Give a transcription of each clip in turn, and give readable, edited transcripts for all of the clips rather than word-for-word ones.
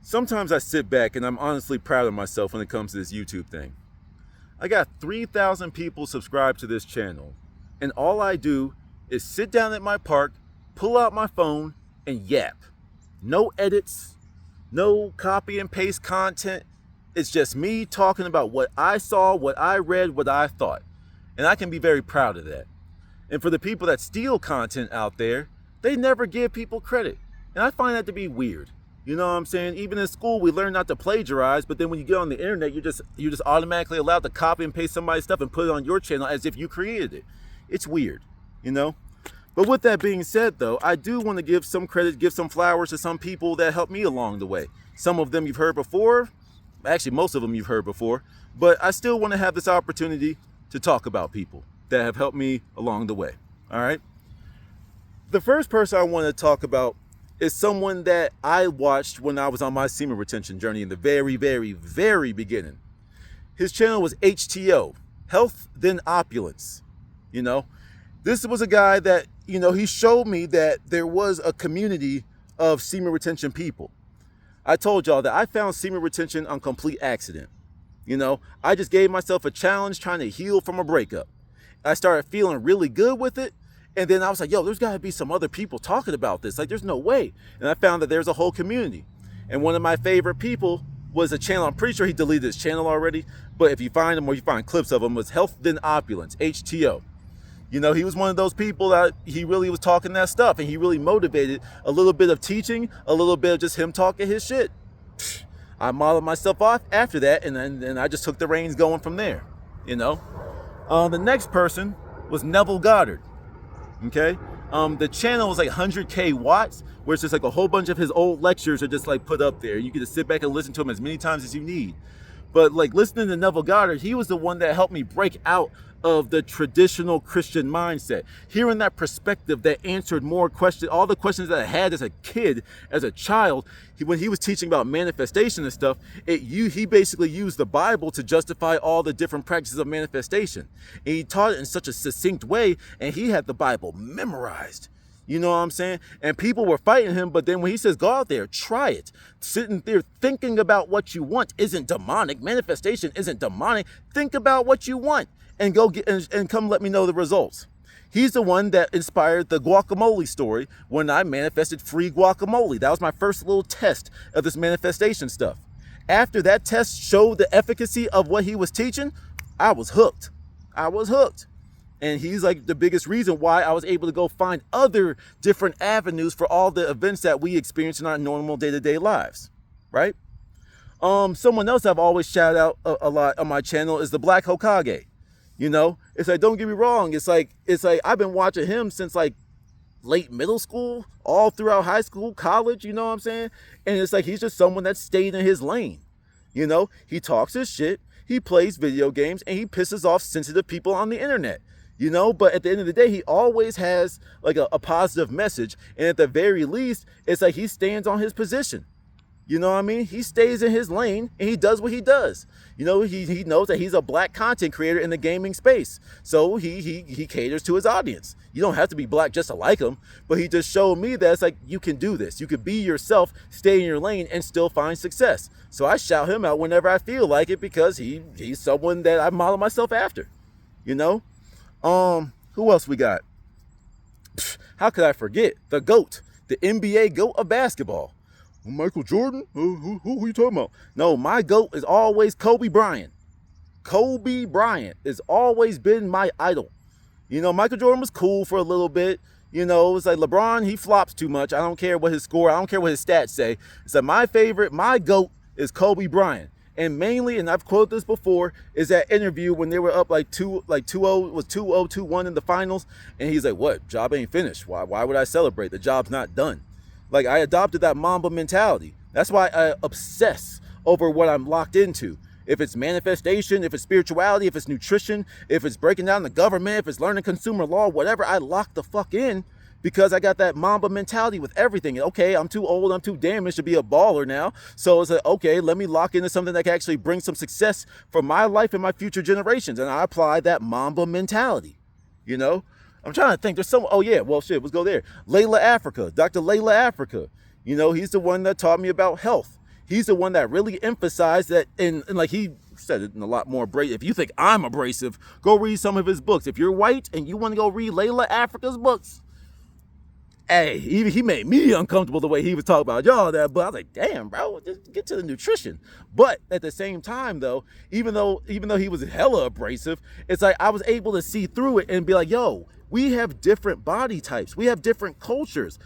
Sometimes I sit back and I'm honestly proud of myself when it comes to this YouTube thing. I got 3,000 people subscribed to this channel, and all I do is sit down at my park, pull out my phone, and yap. No edits, no copy and paste content. It's just me talking about what I saw, what I read, what I thought. And I can be very proud of that. And for the people that steal content out there, they never give people credit. And I find that to be weird. You know what I'm saying? Even in school, we learn not to plagiarize, but then when you get on the internet, you're just automatically allowed to copy and paste somebody's stuff and put it on your channel as if you created it. It's weird, you know? But with that being said, though, I do want to give some credit, give some flowers to some people that helped me along the way. Some of them you've heard before. Actually, most of them you've heard before. But I still want to have this opportunity to talk about people that have helped me along the way. All right? The first person I want to talk about is someone that I watched when I was on my semen retention journey in the very, very, very beginning. His channel was HTO, Health Then Opulence. You know, this was a guy that, you know, he showed me that there was a community of semen retention people. I told y'all that I found semen retention on complete accident. You know, I just gave myself a challenge trying to heal from a breakup. I started feeling really good with it. And then I was like, yo, there's got to be some other people talking about this. Like, there's no way. And I found that there's a whole community. And one of my favorite people was a channel. I'm pretty sure he deleted his channel already. But if you find him or you find clips of him, was Health Then Opulence, HTO. You know, he was one of those people that he really was talking that stuff. And he really motivated a little bit of teaching, a little bit of just him talking his shit. I modeled myself off after that. And then I just took the reins going from there, you know. The next person was Neville Goddard. Okay, the channel was like 100K watts, where it's just like a whole bunch of his old lectures are just like put up there. You can just sit back and listen to him as many times as you need. But like listening to Neville Goddard, he was the one that helped me break out of the traditional Christian mindset. Hearing that perspective that answered more questions, all the questions that I had as a kid, as a child, when he was teaching about manifestation and stuff, he basically used the Bible to justify all the different practices of manifestation. And he taught it in such a succinct way, and he had the Bible memorized. You know what I'm saying? And people were fighting him, but then when he says, go out there, try it. Sitting there thinking about what you want isn't demonic. Manifestation isn't demonic. Think about what you want and go get and come let me know the results. He's the one that inspired the guacamole story when I manifested free guacamole. That was my first little test of this manifestation stuff. After that test showed the efficacy of what he was teaching, I was hooked. I was hooked. And he's like the biggest reason why I was able to go find other different avenues for all the events that we experience in our normal day-to-day lives, right? Someone else I've always shouted out a lot on my channel is the Black Hokage. You know, it's like, don't get me wrong. It's like I've been watching him since like late middle school, all throughout high school, college, you know what I'm saying? And it's like, he's just someone that stayed in his lane. You know, he talks his shit, he plays video games, and he pisses off sensitive people on the internet. You know, but at the end of the day, he always has like a positive message. And at the very least, it's like he stands on his position. You know what I mean? He stays in his lane and he does what he does. You know, he knows that he's a black content creator in the gaming space. So he caters to his audience. You don't have to be black just to like him, but he just showed me that it's like, you can do this. You could be yourself, stay in your lane, and still find success. So I shout him out whenever I feel like it, because he's someone that I model myself after, you know? Who else we got? How could I forget? The GOAT, the NBA GOAT of basketball. Michael Jordan? Who are you talking about? No, my GOAT is always Kobe Bryant. Kobe Bryant has always been my idol. You know, Michael Jordan was cool for a little bit. You know, it's like LeBron, he flops too much. I don't care what his score, I don't care what his stats say. It's like my GOAT is Kobe Bryant. And mainly, and I've quoted this before, is that interview when they were up like 2-0, was 2-0, 2-1 in the finals. And he's like, what? Job ain't finished. Why would I celebrate? The job's not done. Like, I adopted that Mamba mentality. That's why I obsess over what I'm locked into. If it's manifestation, if it's spirituality, if it's nutrition, if it's breaking down the government, if it's learning consumer law, whatever, I lock the fuck in, because I got that Mamba mentality with everything. Okay, I'm too old, I'm too damaged to be a baller now. So it's like, okay, let me lock into something that can actually bring some success for my life and my future generations. And I apply that Mamba mentality, you know? I'm trying to think. There's some, oh yeah, well shit, let's go there. Layla Africa, Dr. Layla Africa. You know, he's the one that taught me about health. He's the one that really emphasized that, and like he said it in a lot more abrasive. If you think I'm abrasive, go read some of his books. If you're white and you want to go read Layla Africa's books, hey, he made me uncomfortable the way he was talking about y'all that. But I was like, damn, bro, just get to the nutrition. But at the same time, though, even though he was hella abrasive, it's like I was able to see through it and be like, yo, we have different body types. We have different cultures.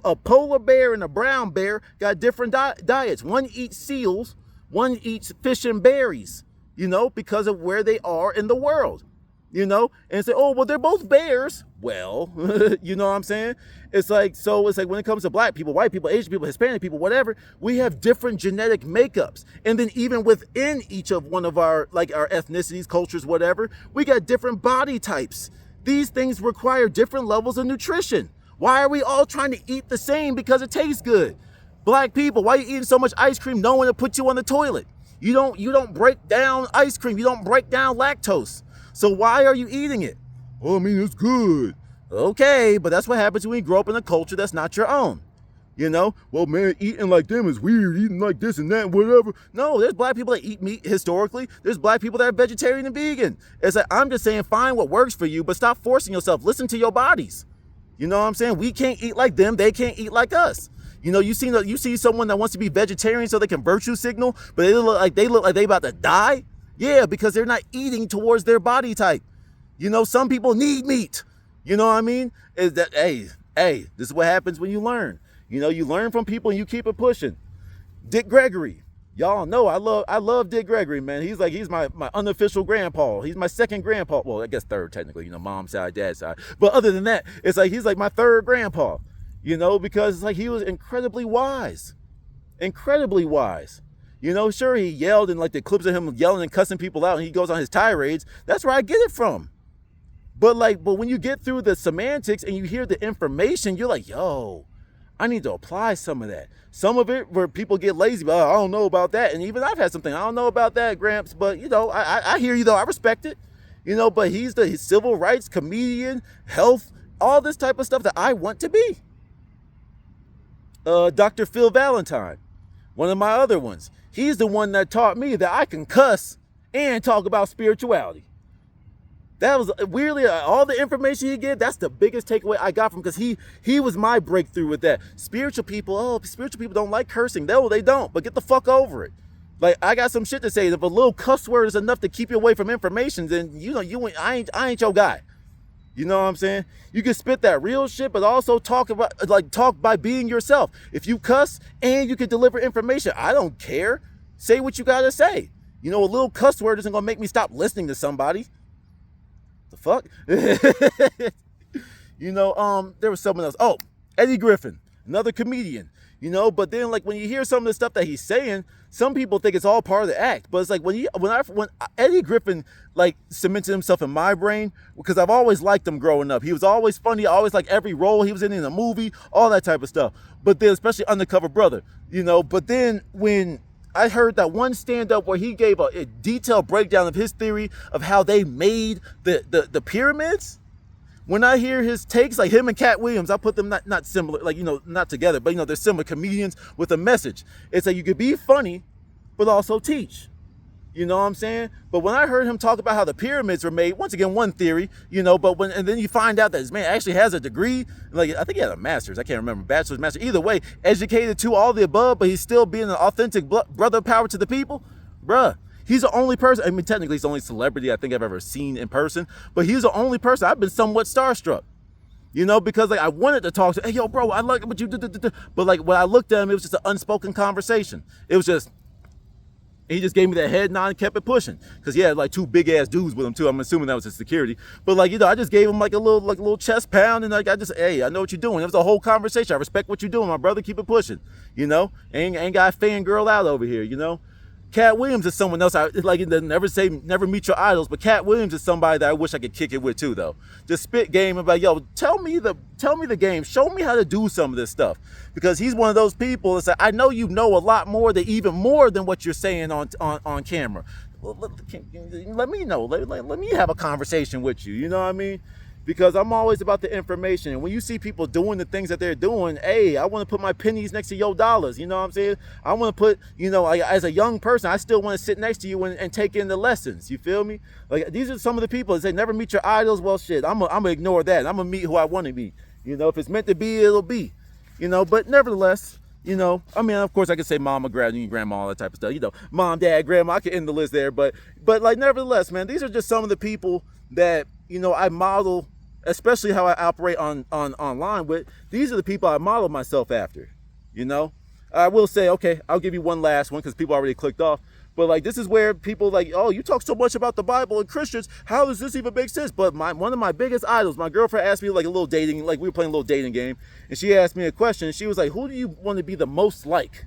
A polar bear and a brown bear got different diets. One eats seals, one eats fish and berries, you know, because of where they are in the world, you know, and say, oh, well, they're both bears. Well, you know what I'm saying? It's like when it comes to black people, white people, Asian people, Hispanic people, whatever, we have different genetic makeups. And then even within each of one of our ethnicities, cultures, whatever, we got different body types. These things require different levels of nutrition. Why are we all trying to eat the same because it tastes good? Black people, why are you eating so much ice cream knowing to put you on the toilet? You don't break down ice cream. You don't break down lactose. So why are you eating it? Oh, I mean, it's good. Okay, but that's what happens when you grow up in a culture that's not your own. You know, well, man, eating like them is weird. Eating like this and that and whatever. No, there's black people that eat meat historically. There's black people that are vegetarian and vegan. It's like, I'm just saying, find what works for you, but stop forcing yourself. Listen to your bodies. You know what I'm saying? We can't eat like them. They can't eat like us. You know, you see someone that wants to be vegetarian so they can virtue signal, but they look like they about to die. Yeah, because they're not eating towards their body type. You know, some people need meat. You know what I mean? Is that, hey, this is what happens when you learn. You know, you learn from people and you keep it pushing. Dick Gregory. Y'all know I love Dick Gregory, man. He's my unofficial grandpa. He's my second grandpa. Well, I guess third technically, you know, mom's side, dad's side. But other than that, it's like he's like my third grandpa, you know, because it's like he was incredibly wise. Incredibly wise. You know, sure, he yelled and like the clips of him yelling and cussing people out and he goes on his tirades. That's where I get it from. But when you get through the semantics and you hear the information, you're like, yo, I need to apply some of that. Some of it where people get lazy, but I don't know about that. And even I've had something, I don't know about that, Gramps. But, you know, I hear you, though. I respect it. You know, but he's the civil rights, comedian, health, all this type of stuff that I want to be. Dr. Phil Valentine, one of my other ones. He's the one that taught me that I can cuss and talk about spirituality. That was weirdly all the information he gave. That's the biggest takeaway I got from, because he was my breakthrough with that. Spiritual people don't like cursing. No, they don't. But get the fuck over it. Like, I got some shit to say. If a little cuss word is enough to keep you away from information, then I ain't your guy. You know what I'm saying? You can spit that real shit, but also talk by being yourself. If you cuss and you can deliver information, I don't care. Say what you gotta say. You know, a little cuss word isn't gonna make me stop listening to somebody. The fuck? You know, there was someone else. Oh, Eddie Griffin, another comedian. You know, but then like when you hear some of the stuff that he's saying, some people think it's all part of the act. But it's like when Eddie Griffin like cemented himself in my brain, because I've always liked him growing up. He was always funny. I always liked every role he was in a movie, all that type of stuff. But then especially Undercover Brother, you know. But then when I heard that one stand-up where he gave a detailed breakdown of his theory of how they made the pyramids. When I hear his takes, like him and Cat Williams, I put them not similar, like, you know, not together, but, you know, they're similar comedians with a message. It's like you could be funny, but also teach. You know what I'm saying? But when I heard him talk about how the pyramids were made, once again, one theory, you know, and then you find out that this man actually has a degree, like, I think he had a master's, I can't remember, bachelor's, master, either way, educated to all the above, but he's still being an authentic brother of power to the people. Bruh. He's the only person, I mean, technically he's the only celebrity I think I've ever seen in person, but he's the only person I've been somewhat starstruck. You know, because like I wanted to talk to, hey, yo, bro, I like what you do. But like when I looked at him, it was just an unspoken conversation. It was just, he just gave me that head nod and kept it pushing. Because he had like two big ass dudes with him too. I'm assuming that was his security. But like, you know, I just gave him like a little chest pound, and like hey, I know what you're doing. It was a whole conversation. I respect what you're doing, my brother. Keep it pushing. You know, ain't got a fangirl out over here, you know. Cat Williams is someone else. Never meet your idols, but Cat Williams is somebody that I wish I could kick it with too, though. Just spit game and be like, yo, tell me the game. Show me how to do some of this stuff, because he's one of those people that say, I know you know a lot more than what you're saying on camera. Well, let me know. Let me have a conversation with you. You know what I mean? because I'm always about the information. And when you see people doing the things that they're doing, hey, I want to put my pennies next to your dollars. You know what I'm saying? I want to put, as a young person, I still want to sit next to you and take in the lessons. You feel me? Like, these are some of the people that say never meet your idols. Well, shit, I'm gonna ignore that. I'm gonna meet who I want to meet. If it's meant to be, it'll be. But nevertheless, of course I could say mama, grandma, all that type of stuff. Mom, dad, grandma, I could end the list there. But like, nevertheless, man, these are just some of the people that, I model, especially how I operate on online with. These are the people I model myself after. I will say, okay, I'll give you one last one because people already clicked off. But like, this is where people like, oh, you talk so much about the Bible and Christians. How does this even make sense? But one of my biggest idols, my girlfriend asked me like a little dating, like we were playing a little dating game, and she asked me a question. And she was like, who do you want to be the most like?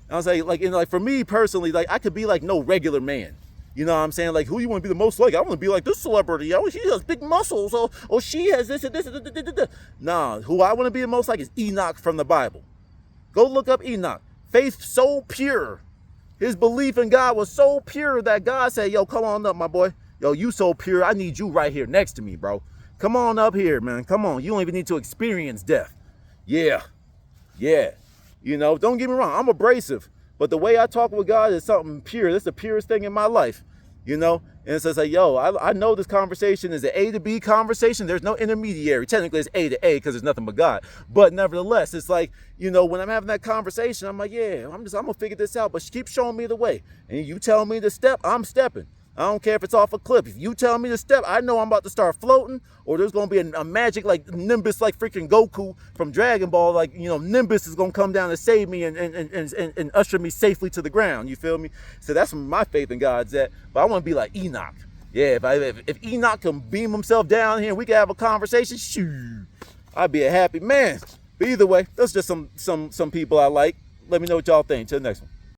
And I was like, for me personally, like I could be like no regular man. You know what I'm saying? Like, who you want to be the most like? I want to be like this celebrity. Oh, she has big muscles. Oh, she has this and this. Nah, who I want to be the most like is Enoch from the Bible. Go look up Enoch. Faith so pure. His belief in God was so pure that God said, yo, come on up, my boy. Yo, you so pure. I need you right here next to me, bro. Come on up here, man. Come on. You don't even need to experience death. Yeah. Don't get me wrong. I'm abrasive. But the way I talk with God is something pure. That's the purest thing in my life. And it says like, yo, I know this conversation is an A to B conversation. There's no intermediary. Technically, it's A to A because there's nothing but God. But nevertheless, it's like, when I'm having that conversation, I'm like, yeah, I'm gonna figure this out. But she keeps showing me the way. And you tell me to step, I'm stepping. I don't care if it's off a cliff. If you tell me to step, I know I'm about to start floating, or there's gonna be a magic like Nimbus, like freaking Goku from Dragon Ball. Like, Nimbus is gonna come down and save me and usher me safely to the ground. You feel me? So that's where my faith in God's at. But I want to be like Enoch. Yeah, if Enoch can beam himself down here and we can have a conversation, shoo, I'd be a happy man. But either way, that's just some people I like. Let me know what y'all think. Till the next one.